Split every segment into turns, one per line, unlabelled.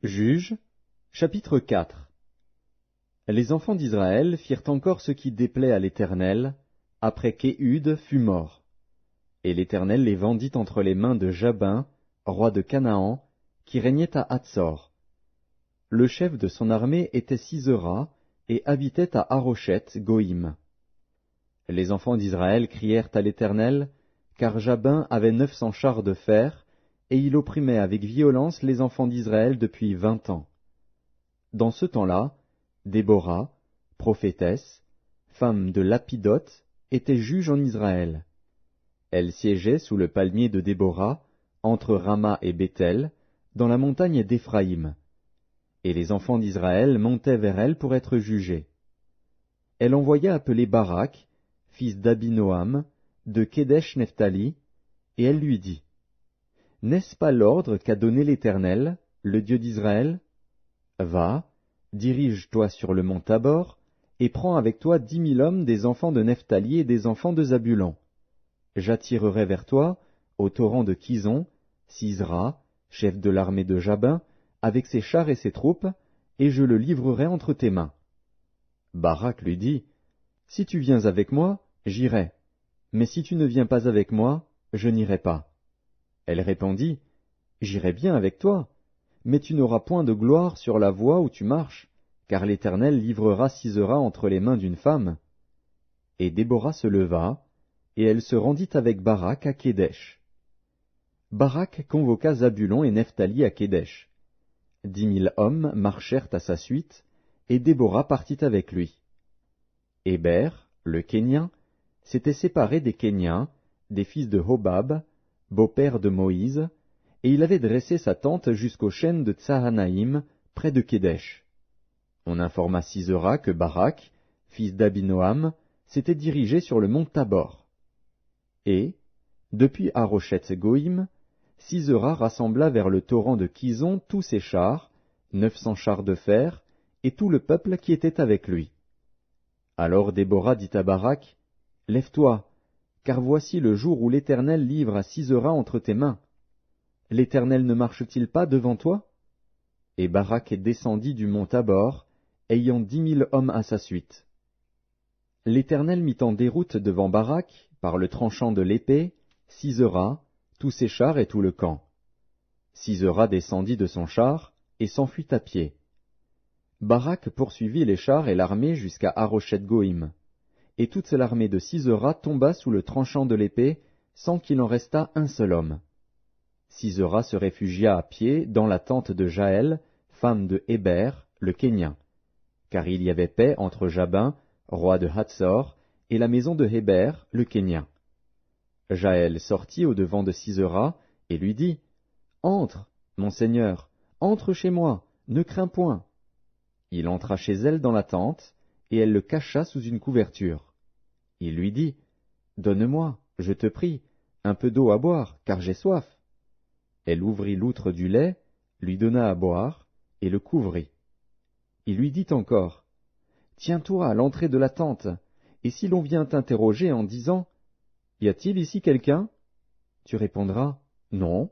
Juges, chapitre 4. Les enfants d'Israël firent encore ce qui déplaît à l'Éternel, après qu'Éhud fut mort. Et l'Éternel les vendit entre les mains de Jabin, roi de Canaan, qui régnait à Hatsor. Le chef de son armée était Sisera, et habitait à Haroshet-Goïm. Les enfants d'Israël crièrent à l'Éternel, car Jabin avait 900 chars de fer, et il opprimait avec violence les enfants d'Israël depuis 20 ans. Dans ce temps-là, Déborah, prophétesse, femme de Lapidoth, était juge en Israël. Elle siégeait sous le palmier de Déborah, entre Rama et Béthel, dans la montagne d'Éphraïm. Et les enfants d'Israël montaient vers elle pour être jugés. Elle envoya appeler Barak, fils d'Abinoam, de Kédesh-Nephtali, et elle lui dit, « N'est-ce pas l'ordre qu'a donné l'Éternel, le Dieu d'Israël? Va, dirige-toi sur le mont Tabor, et prends avec toi 10 000 hommes des enfants de Nephtali et des enfants de Zabulon. J'attirerai vers toi, au torrent de Kison, Sisera, chef de l'armée de Jabin, avec ses chars et ses troupes, et je le livrerai entre tes mains. » Barak lui dit, « Si tu viens avec moi, j'irai, mais si tu ne viens pas avec moi, je n'irai pas. » Elle répondit, « J'irai bien avec toi, mais tu n'auras point de gloire sur la voie où tu marches, car l'Éternel livrera Sisera entre les mains d'une femme. » Et Déborah se leva, et elle se rendit avec Barak à Kédesh. Barak convoqua Zabulon et Nephtali à Kédesh. 10 000 hommes marchèrent à sa suite, et Déborah partit avec lui. Héber, le Kénien, s'était séparé des Kéniens, des fils de Hobab, beau-père de Moïse, et il avait dressé sa tente jusqu'aux chênes de Tsahanaïm, près de Kédesh. On informa Sisera que Barak, fils d'Abinoam, s'était dirigé sur le mont Tabor. Et, depuis Haroshet-Goïm, Sisera rassembla vers le torrent de Kison tous ses chars, 900 chars de fer, et tout le peuple qui était avec lui. Alors Déborah dit à Barak, « Lève-toi, car voici le jour où l'Éternel livre à Sisera entre tes mains. L'Éternel ne marche-t-il pas devant toi? » Et Barak descendit du mont Tabor, ayant 10 000 hommes à sa suite. L'Éternel mit en déroute devant Barak, par le tranchant de l'épée, Sisera, tous ses chars et tout le camp. Sisera descendit de son char et s'enfuit à pied. Barak poursuivit les chars et l'armée jusqu'à Haroshet-Goïm, et toute l'armée de Sisera tomba sous le tranchant de l'épée, sans qu'il en restât un seul homme. Sisera se réfugia à pied dans la tente de Jaël, femme de Héber, le Kénien, car il y avait paix entre Jabin, roi de Hatsor, et la maison de Héber, le Kénien. Jaël sortit au-devant de Sisera et lui dit, « Entre, mon seigneur, entre chez moi, ne crains point. » Il entra chez elle dans la tente, et elle le cacha sous une couverture. Il lui dit, « Donne-moi, je te prie, un peu d'eau à boire, car j'ai soif. » Elle ouvrit l'outre du lait, lui donna à boire, et le couvrit. Il lui dit encore, « Tiens-toi à l'entrée de la tente, et si l'on vient t'interroger en disant, « Y a-t-il ici quelqu'un ?» tu répondras, « Non. »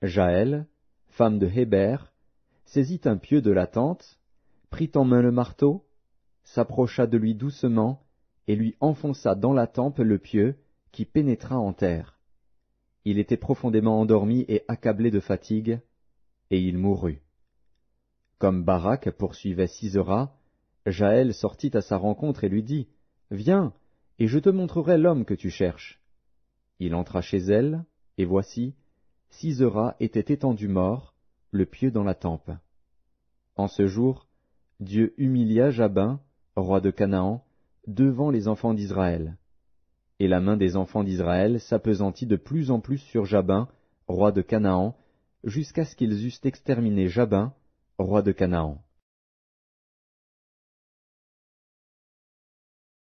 Jaël, femme de Héber, saisit un pieu de la tente, prit en main le marteau, s'approcha de lui doucement, et lui enfonça dans la tempe le pieu, qui pénétra en terre. Il était profondément endormi et accablé de fatigue, et il mourut. Comme Barak poursuivait Sisera, Jaël sortit à sa rencontre et lui dit, « Viens, et je te montrerai l'homme que tu cherches. » Il entra chez elle, et voici, Sisera était étendu mort, le pieu dans la tempe. En ce jour, Dieu humilia Jabin, roi de Canaan, devant les enfants d'Israël. Et la main des enfants d'Israël s'appesantit de plus en plus sur Jabin, roi de Canaan, jusqu'à ce qu'ils eussent exterminé Jabin, roi de Canaan.